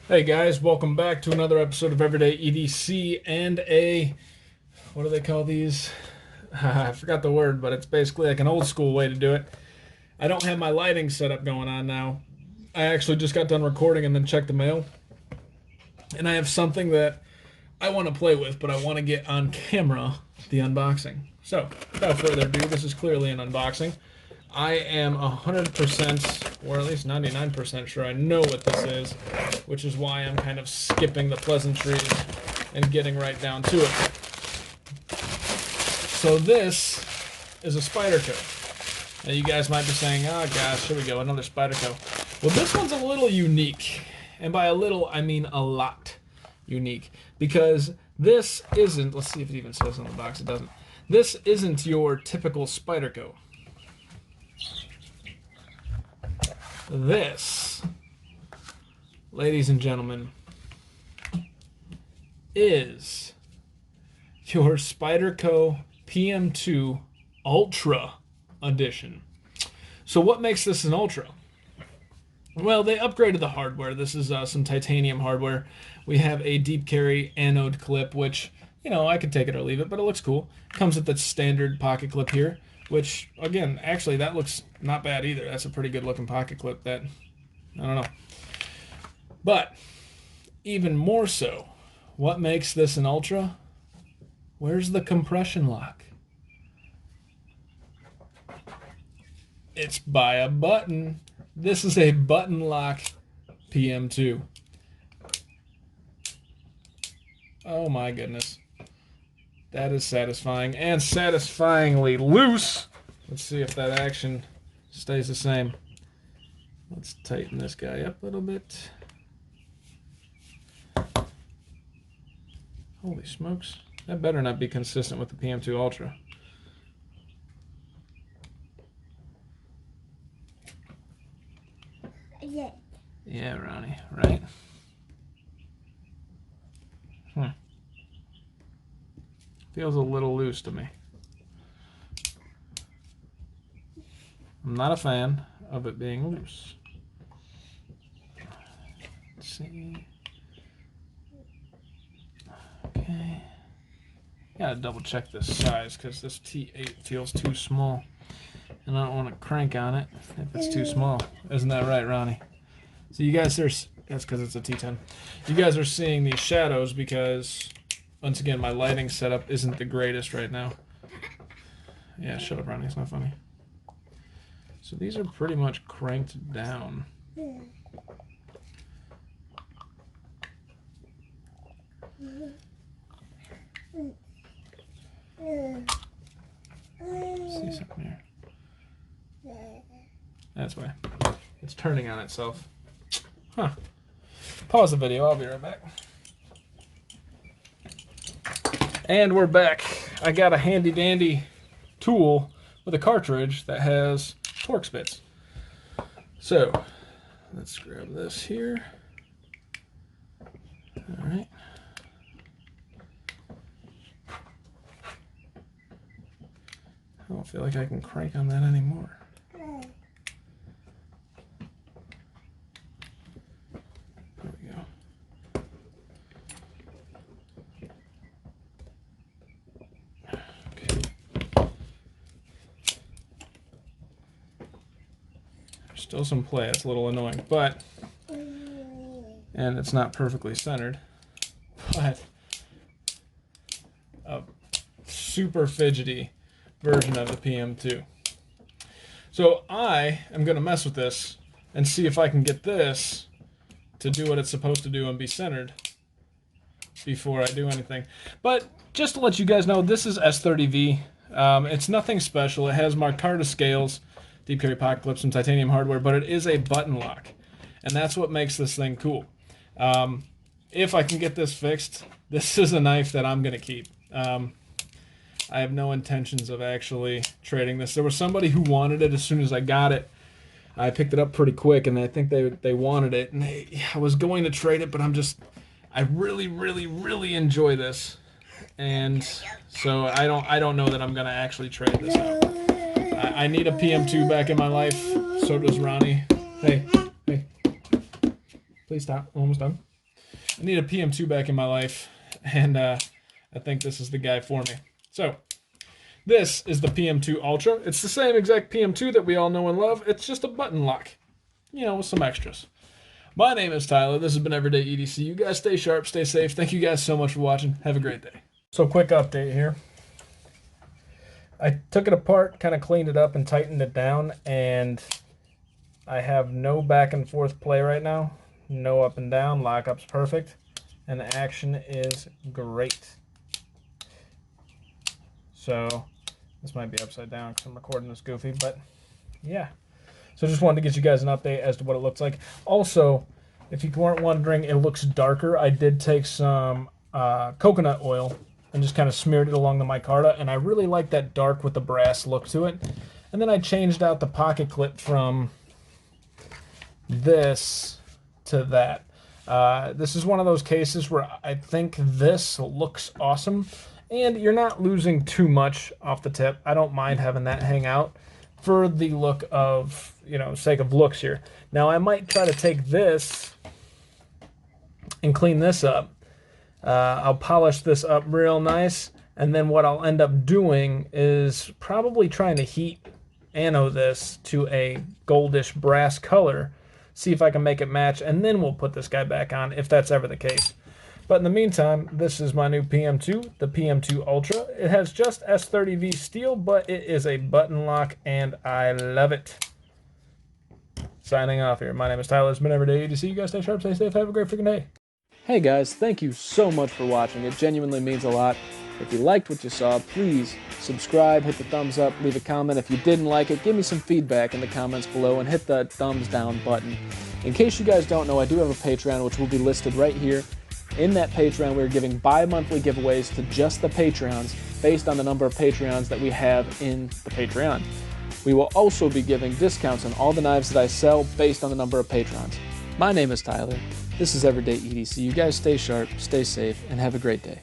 Hey guys, welcome back to another episode of Everyday EDC and what do they call these? I forgot the word, but it's basically like an old school way to do it. I don't have my lighting setup going on now. I actually just got done recording and then checked the mail. And I have something that I want to play with, but I want to get on camera the unboxing. So, without further ado, this is clearly an unboxing. I am 100%, or at least 99% sure I know what this is, which is why I'm kind of skipping the pleasantries and getting right down to it. So this is a Spyderco. Now you guys might be saying, oh gosh, here we go, another Spyderco. Well, this one's a little unique, and by a little, I mean a lot unique, because this isn't, let's see if it even says on the box, it doesn't. This isn't your typical Spyderco. This, ladies and gentlemen, is your Spyderco PM2 Ultra edition. So what makes this an Ultra? Well, they upgraded the hardware. This is some titanium hardware. We have a deep carry anode clip, which, you know, I could take it or leave it, but it looks cool. Comes with that standard pocket clip here, which, again, actually, that looks not bad either. That's a pretty good looking pocket clip that, I don't know. But, even more so, what makes this an Ultra? Where's the compression lock? It's by a button. This is a button lock PM2. Oh my goodness. That is satisfying and satisfyingly loose. Let's see if that action stays the same. Let's tighten this guy up a little bit. Holy smokes. That better not be consistent with the PM2 Ultra. Yeah, Ronnie, right? Feels a little loose to me. I'm not a fan of it being loose. Let's see. Okay. Gotta double check this size because this T8 feels too small. And I don't want to crank on it if it's too small. Isn't that right, Ronnie? So you guys are, that's because it's a T10. You guys are seeing these shadows because, once again, my lighting setup isn't the greatest right now. Yeah, shut up, Ronnie. It's not funny. So these are pretty much cranked down. See something here. That's why. It's turning on itself. Huh. Pause the video. I'll be right back. And we're back. I got a handy dandy tool with a cartridge that has Torx bits. So, let's grab this here. All right. I don't feel like I can crank on that anymore. There we go. Okay. There's still some play. It's a little annoying, but, and it's not perfectly centered, but a super fidgety version of the PM2. So I am going to mess with this and see if I can get this to do what it's supposed to do and be centered before I do anything. But just to let you guys know, this is S30V. It's nothing special. It has Micarta scales, deep carry pocket clips, and titanium hardware, but it is a button lock. And that's what makes this thing cool. If I can get this fixed, this is a knife that I'm going to keep. I have no intentions of actually trading this. There was somebody who wanted it as soon as I got it. I picked it up pretty quick, and I think they wanted it. And I was going to trade it, but I really, really, really enjoy this. And so I don't know that I'm going to actually trade this out. I need a PM2 back in my life. So does Ronnie. Hey, please stop. I'm almost done. I need a PM2 back in my life, and I think this is the guy for me. So, this is the PM2 Ultra. It's the same exact PM2 that we all know and love. It's just a button lock, you know, with some extras. My name is Tyler. This has been Everyday EDC. You guys stay sharp, stay safe. Thank you guys so much for watching. Have a great day. So, quick update here. I took it apart, kind of cleaned it up and tightened it down, and I have no back and forth play right now. No up and down. Lockup's perfect, and the action is great. So this might be upside down because I'm recording this goofy, but yeah. So just wanted to get you guys an update as to what it looks like. Also, if you weren't wondering, it looks darker. I did take some coconut oil and just kind of smeared it along the micarta, and I really like that dark with the brass look to it. And then I changed out the pocket clip from this to that. This is one of those cases where I think this looks awesome, and you're not losing too much off the tip. I don't mind having that hang out for the look of, you know, sake of looks here. Now I might try to take this and clean this up. I'll polish this up real nice, and then what I'll end up doing is probably trying to heat anode this to a goldish brass color, see if I can make it match, and then we'll put this guy back on if that's ever the case. But in the meantime, this is my new PM2, the PM2 Ultra. It has just S30V steel, but it is a button lock, and I love it. Signing off here. My name is Tyler. It's been Everyday EDC. You guys stay sharp, stay safe, have a great freaking day. Hey guys, thank you so much for watching. It genuinely means a lot. If you liked what you saw, please subscribe, hit the thumbs up, leave a comment. If you didn't like it, give me some feedback in the comments below and hit the thumbs down button. In case you guys don't know, I do have a Patreon, which will be listed right here. In that Patreon, we're giving bi-monthly giveaways to just the Patreons based on the number of Patreons that we have in the Patreon. We will also be giving discounts on all the knives that I sell based on the number of patrons. My name is Tyler. This is Everyday EDC. You guys stay sharp, stay safe, and have a great day.